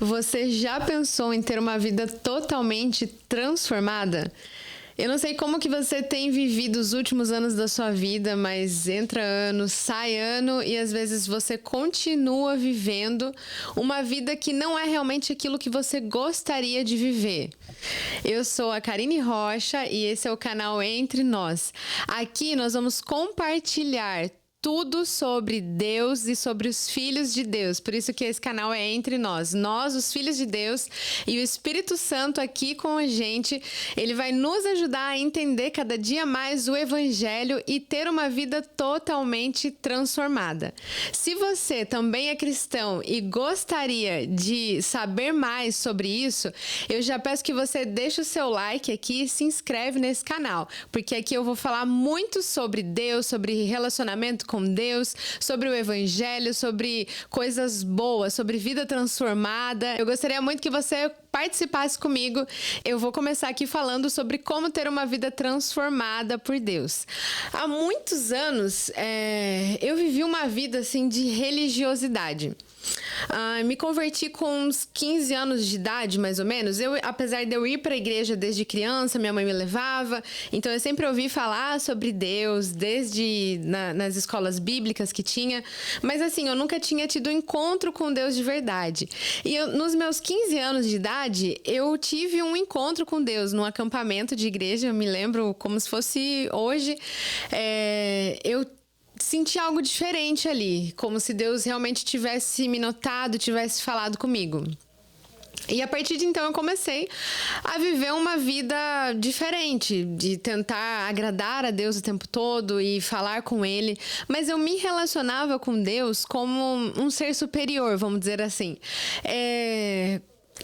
Você já pensou em ter uma vida totalmente transformada? Eu não sei como que você tem vivido os últimos anos da sua vida, mas entra ano, sai ano e às vezes você continua vivendo uma vida que não é realmente aquilo que você gostaria de viver. Eu sou a Karine Rocha e esse é o canal Entre Nós. Aqui nós vamos compartilhar tudo sobre Deus e sobre os filhos de Deus. Por isso que esse canal é Entre Nós. Nós, os filhos de Deus, e o Espírito Santo aqui com a gente, ele vai nos ajudar a entender cada dia mais o Evangelho e ter uma vida totalmente transformada. Se você também é cristão e gostaria de saber mais sobre isso, eu já peço que você deixe o seu like aqui e se inscreve nesse canal, porque aqui eu vou falar muito sobre Deus, sobre relacionamento com Deus, sobre o Evangelho, sobre coisas boas, sobre vida transformada. Eu gostaria muito que você participasse comigo. Eu vou começar aqui falando sobre como ter uma vida transformada por Deus. Há muitos anos, eu vivi uma vida assim de religiosidade. Me converti com uns 15 anos de idade, mais ou menos. Apesar de eu ir para a igreja desde criança, minha mãe me levava. Então, eu sempre ouvi falar sobre Deus, desde nas escolas bíblicas que tinha. Mas, assim, eu nunca tinha tido um encontro com Deus de verdade. E nos meus 15 anos de idade, eu tive um encontro com Deus num acampamento de igreja. Eu me lembro como se fosse hoje. Eu senti algo diferente ali, como se Deus realmente tivesse me notado, tivesse falado comigo. E a partir de então eu comecei a viver uma vida diferente, de tentar agradar a Deus o tempo todo e falar com Ele. Mas eu me relacionava com Deus como um ser superior, vamos dizer assim.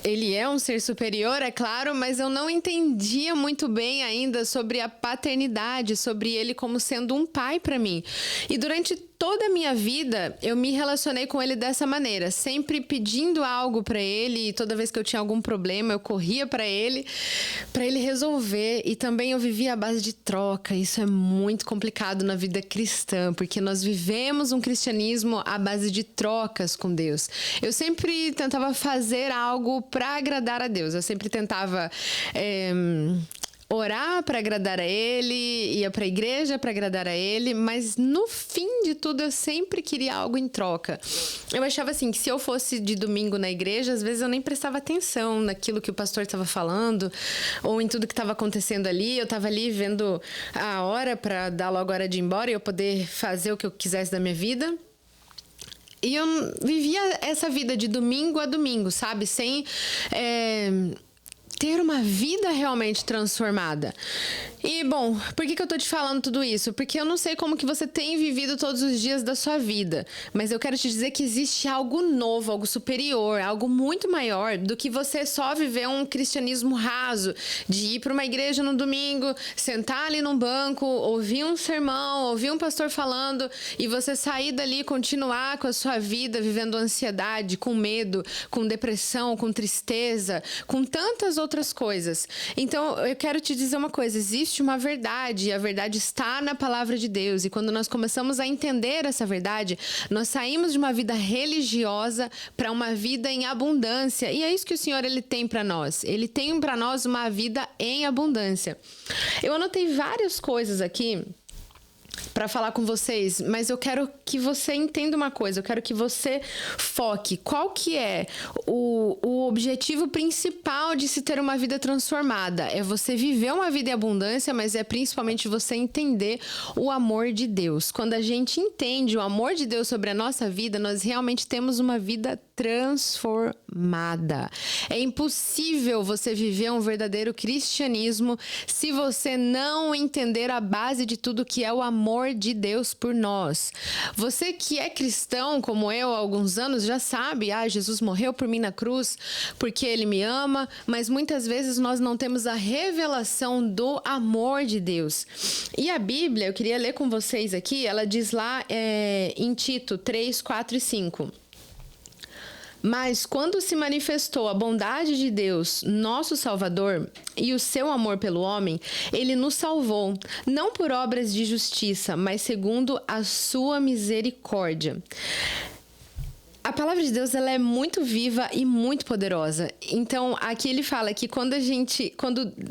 Ele é um ser superior, é claro, mas eu não entendia muito bem ainda sobre a paternidade, sobre ele como sendo um pai para mim. E durante toda a minha vida, eu me relacionei com ele dessa maneira, sempre pedindo algo para ele, e toda vez que eu tinha algum problema, eu corria para ele resolver. E também eu vivia à base de troca. Isso é muito complicado na vida cristã, porque nós vivemos um cristianismo à base de trocas com Deus. Eu sempre tentava fazer algo para agradar a Deus. Eu sempre tentava orar para agradar a Ele, ia para a igreja para agradar a Ele, mas no fim de tudo eu sempre queria algo em troca. Eu achava assim que se eu fosse de domingo na igreja, às vezes eu nem prestava atenção naquilo que o pastor estava falando ou em tudo que estava acontecendo ali. Eu estava ali vendo a hora para dar logo a hora de ir embora e eu poder fazer o que eu quisesse da minha vida. E eu vivia essa vida de domingo a domingo, sabe? Sem ter uma vida realmente transformada. E, bom, por que eu tô te falando tudo isso? Porque eu não sei como que você tem vivido todos os dias da sua vida, mas eu quero te dizer que existe algo novo, algo superior, algo muito maior do que você só viver um cristianismo raso, de ir para uma igreja no domingo, sentar ali num banco, ouvir um sermão, ouvir um pastor falando e você sair dali e continuar com a sua vida vivendo ansiedade, com medo, com depressão, com tristeza, com tantas outras coisas. Então, eu quero te dizer uma coisa, existe uma verdade, e a verdade está na palavra de Deus, e quando nós começamos a entender essa verdade, nós saímos de uma vida religiosa para uma vida em abundância, e é isso que o Senhor ele tem para nós. Ele tem para nós uma vida em abundância. Eu anotei várias coisas aqui para falar com vocês, mas eu quero que você entenda uma coisa, eu quero que você foque. Qual que é o objetivo principal de se ter uma vida transformada? É você viver uma vida em abundância, mas é principalmente você entender o amor de Deus. Quando a gente entende o amor de Deus sobre a nossa vida, nós realmente temos uma vida transformada. É impossível você viver um verdadeiro cristianismo se você não entender a base de tudo que é o amor de Deus por nós. Você que é cristão, como eu há alguns anos, já sabe, Jesus morreu por mim na cruz porque Ele me ama, mas muitas vezes nós não temos a revelação do amor de Deus. E a Bíblia, eu queria ler com vocês aqui, ela diz lá em Tito 3, 4 e 5. Mas quando se manifestou a bondade de Deus, nosso Salvador, e o seu amor pelo homem, ele nos salvou, não por obras de justiça, mas segundo a sua misericórdia. A palavra de Deus, ela é muito viva e muito poderosa. Então, aqui ele fala que quando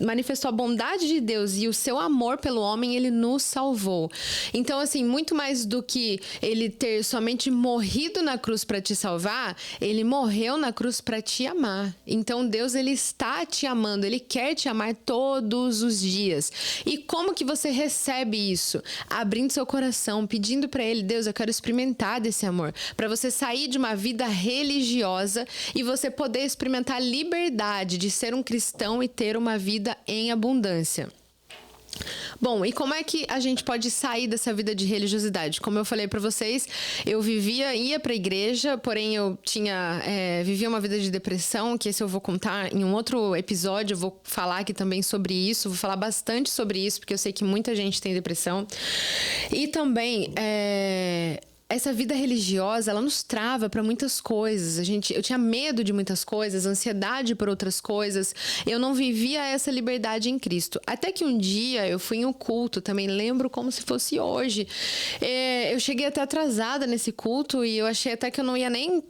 manifestou a bondade de Deus e o seu amor pelo homem, ele nos salvou. Então, assim, muito mais do que ele ter somente morrido na cruz para te salvar, ele morreu na cruz para te amar. Então, Deus, ele está te amando, ele quer te amar todos os dias. E como que você recebe isso? Abrindo seu coração, pedindo para ele, Deus, eu quero experimentar desse amor. Para você sair de uma vida religiosa e você poder experimentar a liberdade de ser um cristão e ter uma vida em abundância. Bom, e como é que a gente pode sair dessa vida de religiosidade? Como eu falei pra vocês, eu ia pra igreja, porém eu vivia uma vida de depressão, que esse eu vou contar em um outro episódio, eu vou falar aqui também sobre isso, vou falar bastante sobre isso, porque eu sei que muita gente tem depressão. E também, essa vida religiosa, ela nos trava para muitas coisas. Eu tinha medo de muitas coisas, ansiedade por outras coisas. Eu não vivia essa liberdade em Cristo. Até que um dia eu fui em um culto, também lembro como se fosse hoje. Eu cheguei até atrasada nesse culto e eu achei até que eu não ia nem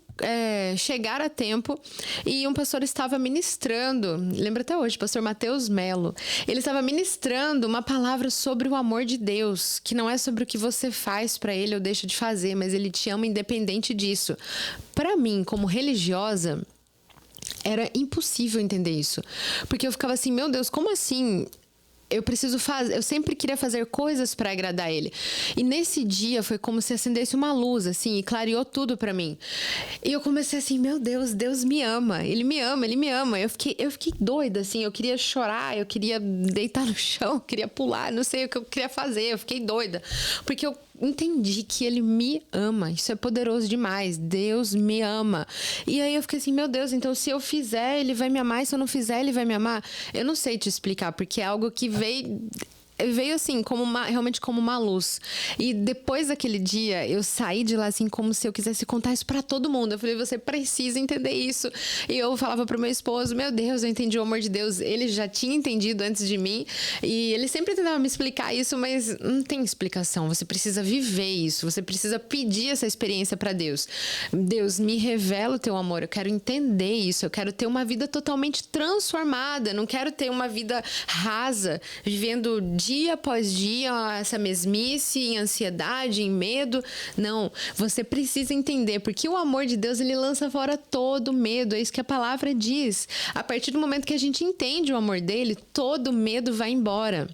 chegar a tempo, e um pastor estava ministrando, lembro até hoje, pastor Mateus Melo, ele estava ministrando uma palavra sobre o amor de Deus, que não é sobre o que você faz para ele ou deixa de fazer, mas ele te ama independente disso. Para mim, como religiosa, era impossível entender isso, porque eu ficava assim, meu Deus, como assim? Eu sempre queria fazer coisas para agradar ele. E nesse dia foi como se acendesse uma luz, assim, e clareou tudo para mim. E eu comecei assim, meu Deus, Deus me ama, ele me ama, ele me ama. Eu fiquei doida, assim, eu queria chorar, eu queria deitar no chão, eu queria pular, não sei o que eu queria fazer, eu fiquei doida. Porque eu entendi que ele me ama, isso é poderoso demais, Deus me ama. E aí eu fiquei assim, meu Deus, então se eu fizer, ele vai me amar, e se eu não fizer, ele vai me amar? Eu não sei te explicar, porque é algo que veio assim, realmente como uma luz. E depois daquele dia, eu saí de lá assim, como se eu quisesse contar isso pra todo mundo. Eu falei, você precisa entender isso. E eu falava pro meu esposo, meu Deus, eu entendi o amor de Deus. Ele já tinha entendido antes de mim. E ele sempre tentava me explicar isso, mas não tem explicação. Você precisa viver isso. Você precisa pedir essa experiência pra Deus. Deus, me revela o teu amor. Eu quero entender isso. Eu quero ter uma vida totalmente transformada. Eu não quero ter uma vida rasa, vivendo dia após dia, essa mesmice, em ansiedade, em medo. Não, você precisa entender, porque o amor de Deus, ele lança fora todo medo, é isso que a palavra diz. A partir do momento que a gente entende o amor dele, todo medo vai embora.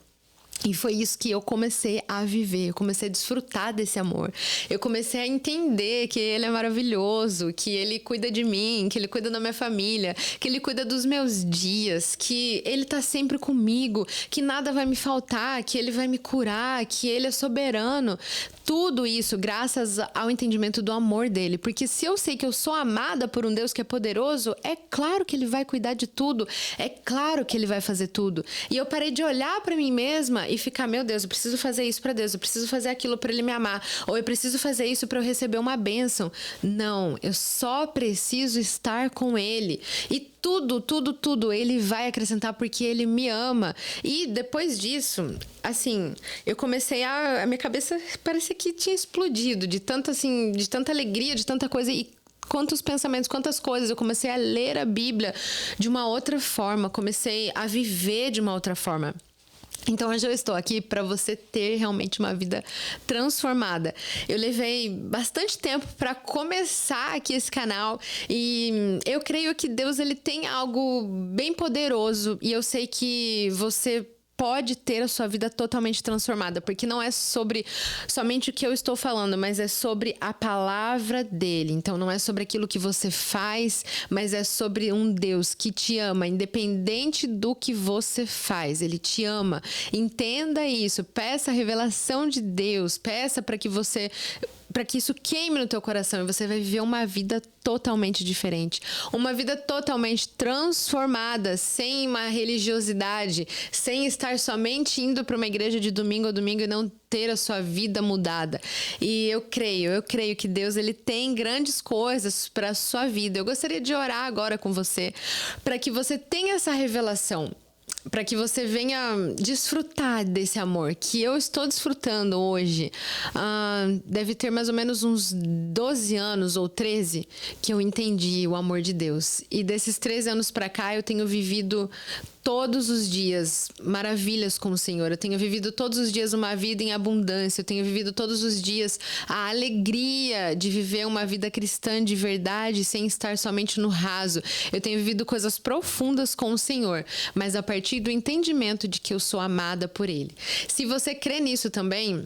E foi isso que eu comecei a viver, eu comecei a desfrutar desse amor. Eu comecei a entender que ele é maravilhoso, que ele cuida de mim, que ele cuida da minha família, que ele cuida dos meus dias, que ele tá sempre comigo, que nada vai me faltar, que ele vai me curar, que ele é soberano. Tudo isso graças ao entendimento do amor dele. Porque se eu sei que eu sou amada por um Deus que é poderoso, é claro que ele vai cuidar de tudo, é claro que ele vai fazer tudo. E eu parei de olhar pra mim mesma e ficar, meu Deus, eu preciso fazer isso pra Deus, eu preciso fazer aquilo pra ele me amar, ou eu preciso fazer isso pra eu receber uma bênção. Não, eu só preciso estar com ele. E tudo ele vai acrescentar porque ele me ama. E depois disso, assim, eu comecei a minha cabeça parecia que tinha explodido de tanta alegria, de tanta coisa, e quantos pensamentos, quantas coisas. Eu comecei a ler a Bíblia de uma outra forma, comecei a viver de uma outra forma. Então, hoje eu estou aqui para você ter realmente uma vida transformada. Eu levei bastante tempo para começar aqui esse canal e eu creio que Deus, ele tem algo bem poderoso, e eu sei que você pode ter a sua vida totalmente transformada, porque não é sobre somente o que eu estou falando, mas é sobre a palavra dele. Então não é sobre aquilo que você faz, mas é sobre um Deus que te ama, independente do que você faz. Ele te ama. Entenda isso, peça a revelação de Deus, peça para que isso queime no teu coração, e você vai viver uma vida totalmente diferente. Uma vida totalmente transformada, sem uma religiosidade, sem estar somente indo para uma igreja de domingo a domingo e não ter a sua vida mudada. E eu creio que Deus, ele tem grandes coisas para a sua vida. Eu gostaria de orar agora com você, para que você tenha essa revelação. para que você venha desfrutar desse amor que eu estou desfrutando hoje. Deve ter mais ou menos uns 12 anos ou 13 que eu entendi o amor de Deus. E desses 13 anos para cá eu tenho vivido todos os dias maravilhas com o Senhor. Eu tenho vivido todos os dias uma vida em abundância. Eu tenho vivido todos os dias a alegria de viver uma vida cristã de verdade, sem estar somente no raso. Eu tenho vivido coisas profundas com o Senhor, mas a partir do entendimento de que eu sou amada por Ele. Se você crê nisso também,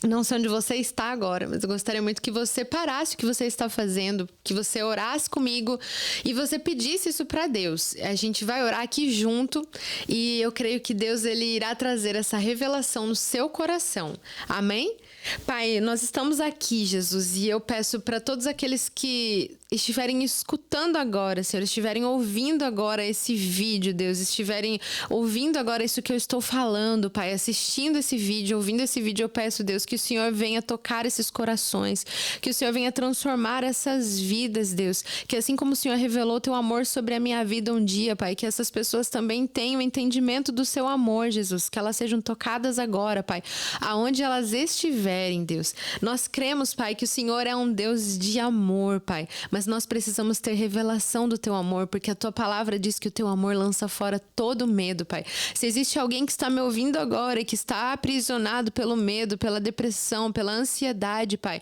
não sei onde você está agora, mas eu gostaria muito que você parasse o que você está fazendo, que você orasse comigo e você pedisse isso para Deus. A gente vai orar aqui junto e eu creio que Deus ele irá trazer essa revelação no seu coração. Amém? Pai, nós estamos aqui, Jesus, e eu peço para todos aqueles que estiverem escutando agora, Senhor, estiverem ouvindo agora esse vídeo, Deus, estiverem ouvindo agora isso que eu estou falando, Pai, assistindo esse vídeo, ouvindo esse vídeo, eu peço, Deus, que o Senhor venha tocar esses corações, que o Senhor venha transformar essas vidas, Deus, que assim como o Senhor revelou teu amor sobre a minha vida um dia, Pai, que essas pessoas também tenham entendimento do seu amor, Jesus, que elas sejam tocadas agora, Pai, aonde elas estiverem, Deus. Nós cremos, Pai, que o Senhor é um Deus de amor, Pai, mas nós precisamos ter revelação do teu amor, porque a tua palavra diz que o teu amor lança fora todo medo, Pai. Se existe alguém que está me ouvindo agora e que está aprisionado pelo medo, pela depressão, pela ansiedade, Pai,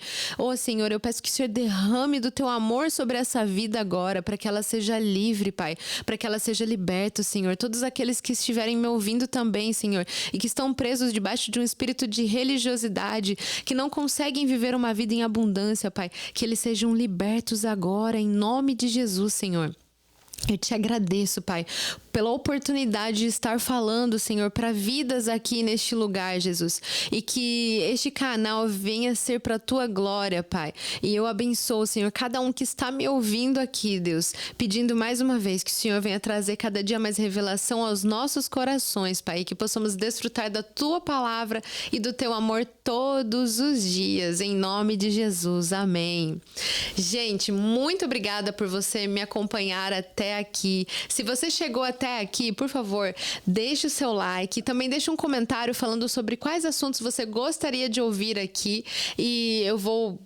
Senhor, eu peço que o Senhor derrame do teu amor sobre essa vida agora, para que ela seja livre, Pai, para que ela seja liberta, Senhor. Todos aqueles que estiverem me ouvindo também, Senhor, e que estão presos debaixo de um espírito de religiosidade, que não conseguem viver uma vida em abundância, Pai, que eles sejam libertos agora, em nome de Jesus, Senhor. Eu te agradeço, Pai, pela oportunidade de estar falando, Senhor, para vidas aqui neste lugar, Jesus. E que este canal venha ser para a tua glória, Pai. E eu abençoo, Senhor, cada um que está me ouvindo aqui, Deus, pedindo mais uma vez que o Senhor venha trazer cada dia mais revelação aos nossos corações, Pai, e que possamos desfrutar da tua palavra e do teu amor todos os dias, em nome de Jesus. Amém. Gente, muito obrigada por você me acompanhar até aqui. Se você chegou até aqui, por favor, deixe o seu like, também deixe um comentário falando sobre quais assuntos você gostaria de ouvir aqui e eu vou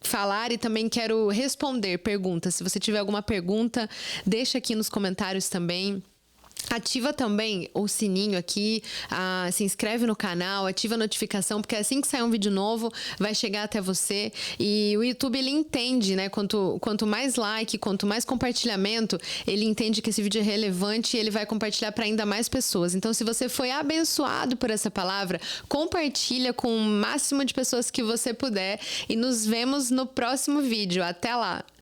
falar e também quero responder perguntas. Se você tiver alguma pergunta, deixa aqui nos comentários também. Ativa também o sininho aqui, se inscreve no canal, ativa a notificação, porque assim que sair um vídeo novo, vai chegar até você. E o YouTube, ele entende, né? Quanto mais like, quanto mais compartilhamento, ele entende que esse vídeo é relevante e ele vai compartilhar para ainda mais pessoas. Então, se você foi abençoado por essa palavra, compartilha com o máximo de pessoas que você puder e nos vemos no próximo vídeo. Até lá!